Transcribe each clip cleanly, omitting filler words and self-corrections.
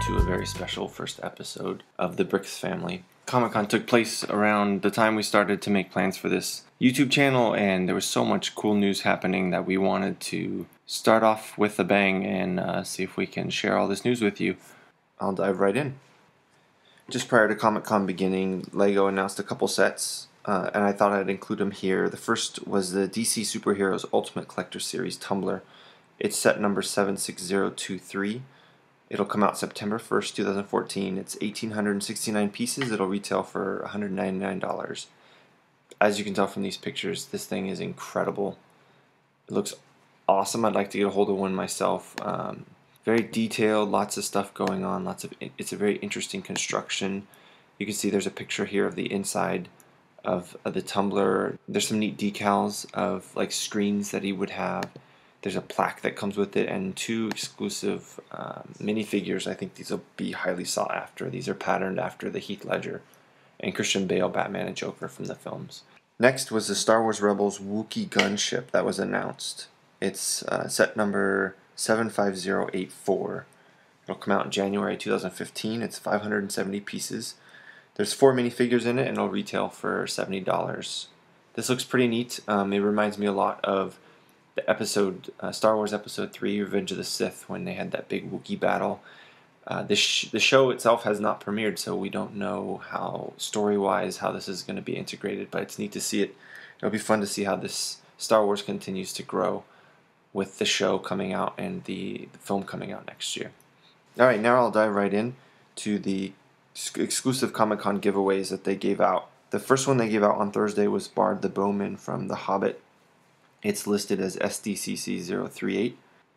to a very special first episode of the Bricks family. Comic-Con took place around the time we started to make plans for this YouTube channel, and there was so much cool news happening that we wanted to start off with a bang and see if we can share all this news with you. I'll dive right in. Just prior to Comic-Con beginning, LEGO announced a couple sets, and I thought I'd include them here. The first was the DC Superheroes Ultimate Collector Series Tumbler. It's set number 76023. It'll come out September 1st, 2014. It's 1,869 pieces. It'll retail for $199. As you can tell from these pictures, this thing is incredible. It looks awesome. I'd like to get a hold of one myself. Very detailed, lots of stuff going on. It's a very interesting construction. You can see there's a picture here of the inside of the tumbler. There's some neat decals of like screens that he would have. There's a plaque that comes with it and two exclusive minifigures. I think these will be highly sought after. These are patterned after the Heath Ledger and Christian Bale Batman and Joker from the films. Next was the Star Wars Rebels Wookiee Gunship that was announced. It's set number 75084. It'll come out in January 2015. It's 570 pieces. There's 4 minifigures in it and it'll retail for $70. This looks pretty neat. It reminds me a lot of the episode, Star Wars Episode 3, Revenge of the Sith, when they had that big Wookiee battle. The show itself has not premiered, so we don't know how, story-wise, how this is going to be integrated, but it's neat to see it. It'll be fun to see how this Star Wars continues to grow with the show coming out and the film coming out next year. Alright, now I'll dive right in to the exclusive Comic-Con giveaways that they gave out. The first one they gave out on Thursday was Bard the Bowman from The Hobbit. It's listed as SDCC038.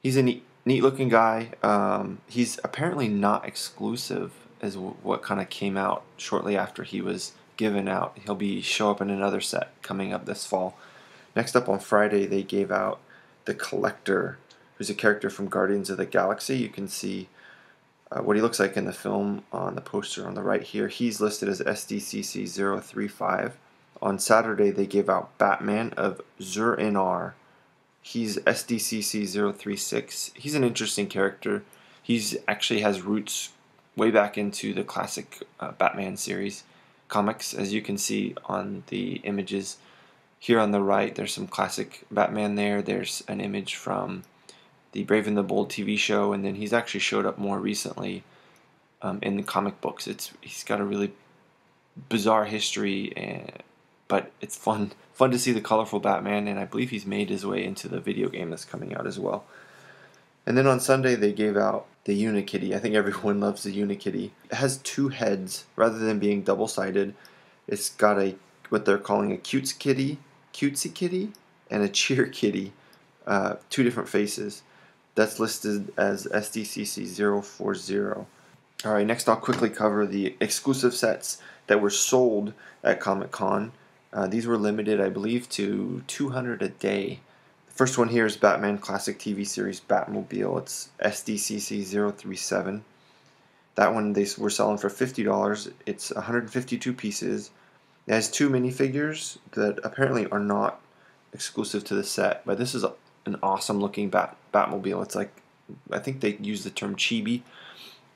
He's a neat looking guy. He's apparently not exclusive, as what kind of came out shortly after he was given out. He'll show up in another set coming up this fall. Next up on Friday, they gave out the Collector, who's a character from Guardians of the Galaxy. You can see what he looks like in the film on the poster on the right here. He's listed as SDCC035. On Saturday, they gave out Batman of Zur-En-Arrh. He's SDCC036. He's an interesting character. He's actually has roots way back into the classic Batman series comics. As you can see on the images here on the right, there's some classic Batman there. There's an image from the Brave and the Bold TV show, and then he's actually showed up more recently in the comic books. He's got a really bizarre history, but it's fun to see the colorful Batman, and I believe he's made his way into the video game that's coming out as well. And then on Sunday they gave out the Unikitty. I think everyone loves the Unikitty. It has 2 heads rather than being double-sided. It's got what they're calling a Cuteskitty, and a Cheerkitty, 2 different faces. That's listed as SDCC040. Alright, next I'll quickly cover the exclusive sets that were sold at Comic-Con. These were limited, I believe, to 200 a day. The first one here is Batman Classic TV Series Batmobile. It's SDCC037. That one they were selling for $50. It's 152 pieces. It has 2 minifigures that apparently are not exclusive to the set, but this is an awesome looking Batmobile. It's like, I think they use the term chibi.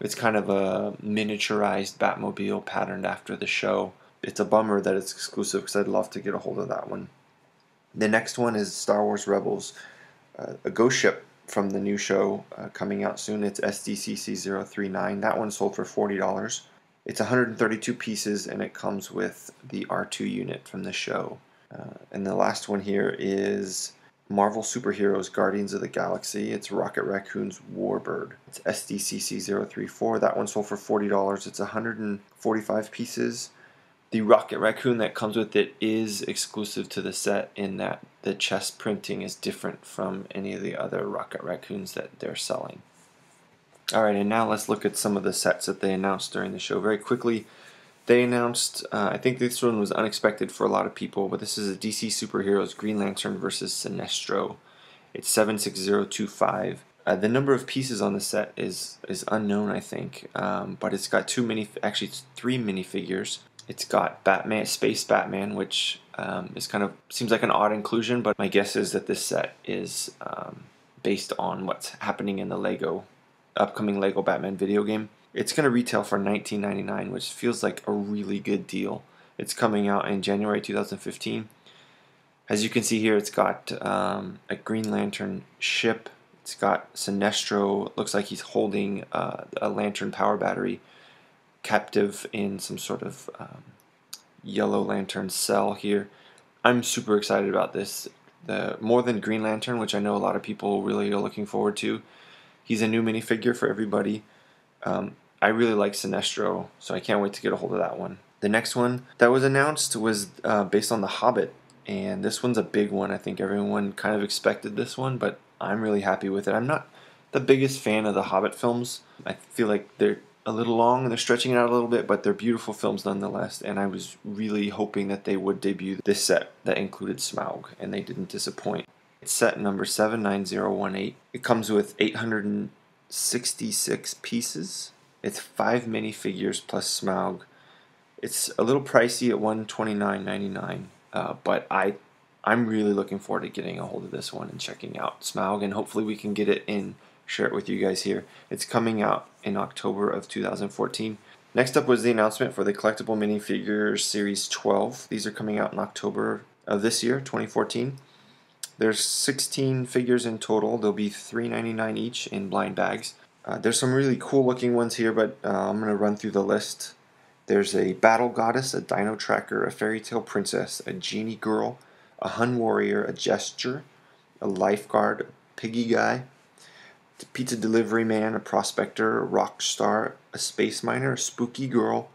It's kind of a miniaturized Batmobile patterned after the show. It's a bummer that it's exclusive because I'd love to get a hold of that one. The next one is Star Wars Rebels, a ghost ship from the new show coming out soon. It's SDCC039. That one sold for $40. It's 132 pieces and it comes with the R2 unit from the show. And the last one here is Marvel Superheroes Guardians of the Galaxy. It's Rocket Raccoon's Warbird. It's SDCC034. That one sold for $40. It's 145 pieces. The Rocket Raccoon that comes with it is exclusive to the set in that the chest printing is different from any of the other Rocket Raccoons that they're selling. Alright, and now let's look at some of the sets that they announced during the show. Very quickly, they announced, I think this one was unexpected for a lot of people, but this is a DC Superheroes Green Lantern versus Sinestro. It's 76025. The number of pieces on the set is unknown, I think, but it's got 3 minifigures. It's got Batman, Space Batman, which is seems like an odd inclusion, but my guess is that this set is based on what's happening in the upcoming Lego Batman video game. It's going to retail for $19.99, which feels like a really good deal. It's coming out in January 2015. As you can see here, it's got a Green Lantern ship. It's got Sinestro. Looks like he's holding a lantern power battery captive in some sort of yellow lantern cell here. I'm super excited about this. More than Green Lantern, which I know a lot of people really are looking forward to. He's a new minifigure for everybody. I really like Sinestro, so I can't wait to get a hold of that one. The next one that was announced was based on The Hobbit, and this one's a big one. I think everyone kind of expected this one, but I'm really happy with it. I'm not the biggest fan of the Hobbit films. I feel like they're a little long and they're stretching it out a little bit, but they're beautiful films nonetheless, and I was really hoping that they would debut this set that included Smaug, and they didn't disappoint. It's set number 79018. It comes with 866 pieces. It's 5 minifigures plus Smaug. It's a little pricey at $129.99, but I'm really looking forward to getting a hold of this one and checking out Smaug, and hopefully we can get it and share it with you guys here. It's coming out in October of 2014. Next up was the announcement for the Collectible Minifigures Series 12. These are coming out in October of this year, 2014. There's 16 figures in total. They'll be $3.99 each in blind bags. There's some really cool looking ones here, but I'm going to run through the list. There's a Battle Goddess, a Dino Tracker, a Fairy Tale Princess, a Genie Girl, a Hun Warrior, a Gesture, a Lifeguard, a Piggy Guy, a Pizza Delivery Man, a Prospector, a Rock Star, a Space Miner, a Spooky Girl,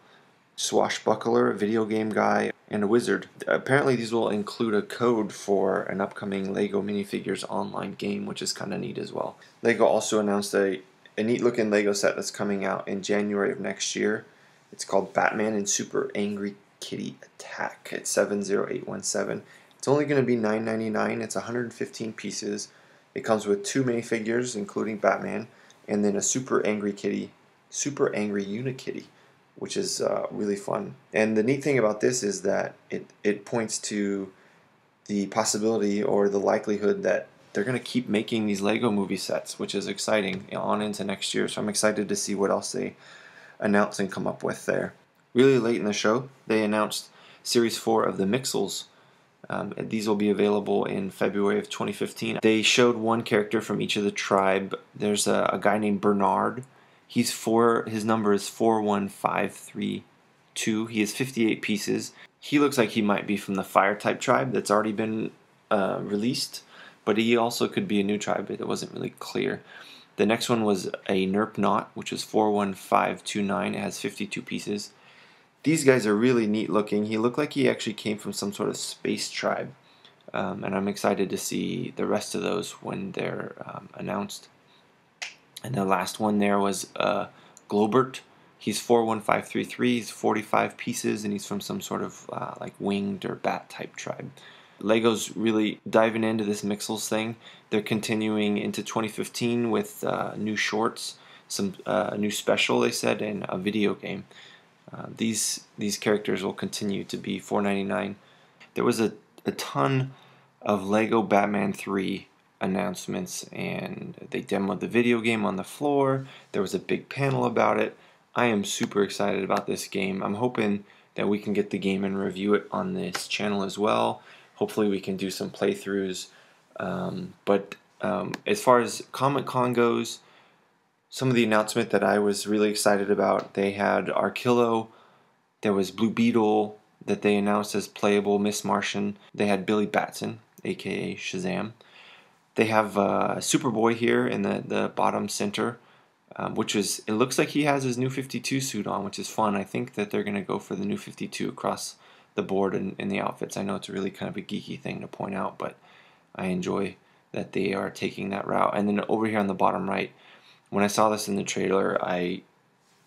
Swashbuckler, a Video Game Guy, and a Wizard. Apparently these will include a code for an upcoming LEGO Minifigures online game, which is kind of neat as well. LEGO also announced a neat looking LEGO set that's coming out in January of next year. It's called Batman and Super Angry Kitty Attack. It's 70817. It's only going to be $9.99. It's 115 pieces. It comes with 2 minifigures, including Batman, and then a Super Angry Unikitty, which is really fun. And the neat thing about this is that it points to the possibility or the likelihood that they're going to keep making these LEGO movie sets, which is exciting on into next year. So I'm excited to see what else they announce and come up with there. Really late in the show, they announced Series 4 of the Mixels. These will be available in February of 2015. They showed one character from each of the tribe. There's a guy named Bernard. His number is 41532. He has 58 pieces. He looks like he might be from the Fire type tribe that's already been released, but he also could be a new tribe. It wasn't really clear. The next one was a Nerp Knot, which is 41529. It has 52 pieces. These guys are really neat looking. He looked like he actually came from some sort of space tribe, and I'm excited to see the rest of those when they're announced. And the last one there was Globert. He's 41533. He's 45 pieces, and he's from some sort of like winged or bat type tribe. LEGO's really diving into this Mixels thing. They're continuing into 2015 with new shorts, some new special, they said, and a video game. These characters will continue to be $4.99. There was a ton of LEGO Batman 3 announcements, and they demoed the video game on the floor. There was a big panel about it. I am super excited about this game. I'm hoping that we can get the game and review it on this channel as well. Hopefully we can do some playthroughs. But as far as Comic-Con goes, some of the announcement that I was really excited about, they had Arkillo, there was Blue Beetle that they announced as playable, Miss Martian. They had Billy Batson, aka Shazam. They have Superboy here in the bottom center, which is, it looks like he has his new 52 suit on, which is fun. I think that they're going to go for the new 52 across the board in the outfits. I know it's a really kind of a geeky thing to point out, but I enjoy that they are taking that route. And then over here on the bottom right, when I saw this in the trailer, I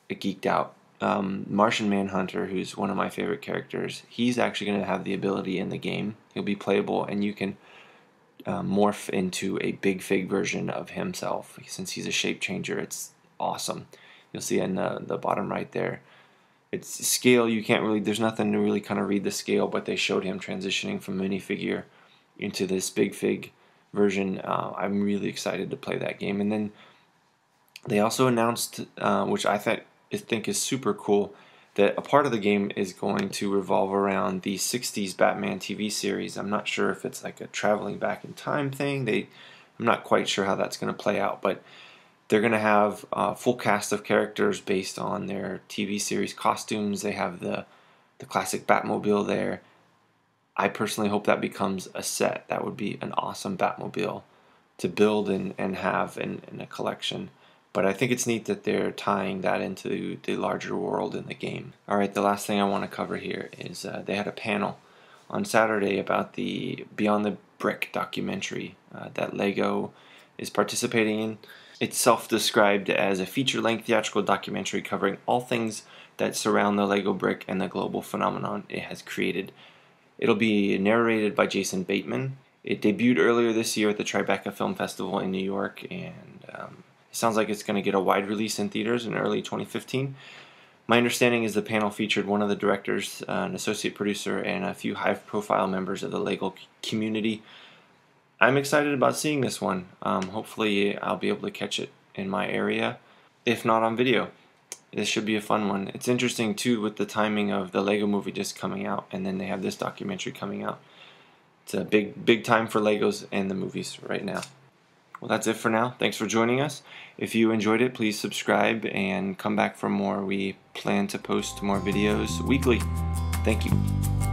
geeked out. Martian Manhunter, who's one of my favorite characters, he's actually going to have the ability in the game. He'll be playable, and you can morph into a big fig version of himself. Since he's a shape changer, it's awesome. You'll see in the bottom right there. It's scale, you can't really, there's nothing to really kind of read the scale, but they showed him transitioning from minifigure into this big fig version. I'm really excited to play that game. And then they also announced, which I think is super cool that a part of the game is going to revolve around the 60s Batman TV series. I'm not sure if it's like a traveling back in time thing. I'm not quite sure how that's going to play out, but they're going to have a full cast of characters based on their TV series costumes. They have the classic Batmobile there. I personally hope that becomes a set. That would be an awesome Batmobile to build and have in a collection. But I think it's neat that they're tying that into the larger world in the game. Alright, the last thing I want to cover here is they had a panel on Saturday about the Beyond the Brick documentary that LEGO is participating in. It's self-described as a feature-length theatrical documentary covering all things that surround the LEGO brick and the global phenomenon it has created. It'll be narrated by Jason Bateman. It debuted earlier this year at the Tribeca Film Festival in New York, and it sounds like it's going to get a wide release in theaters in early 2015. My understanding is the panel featured one of the directors, an associate producer, and a few high-profile members of the LEGO community. I'm excited about seeing this one. Hopefully I'll be able to catch it in my area, if not on video. This should be a fun one. It's interesting too with the timing of the LEGO movie just coming out, and then they have this documentary coming out. It's a big time for LEGOs and the movies right now. Well, that's it for now. Thanks for joining us. If you enjoyed it, please subscribe and come back for more. We plan to post more videos weekly. Thank you.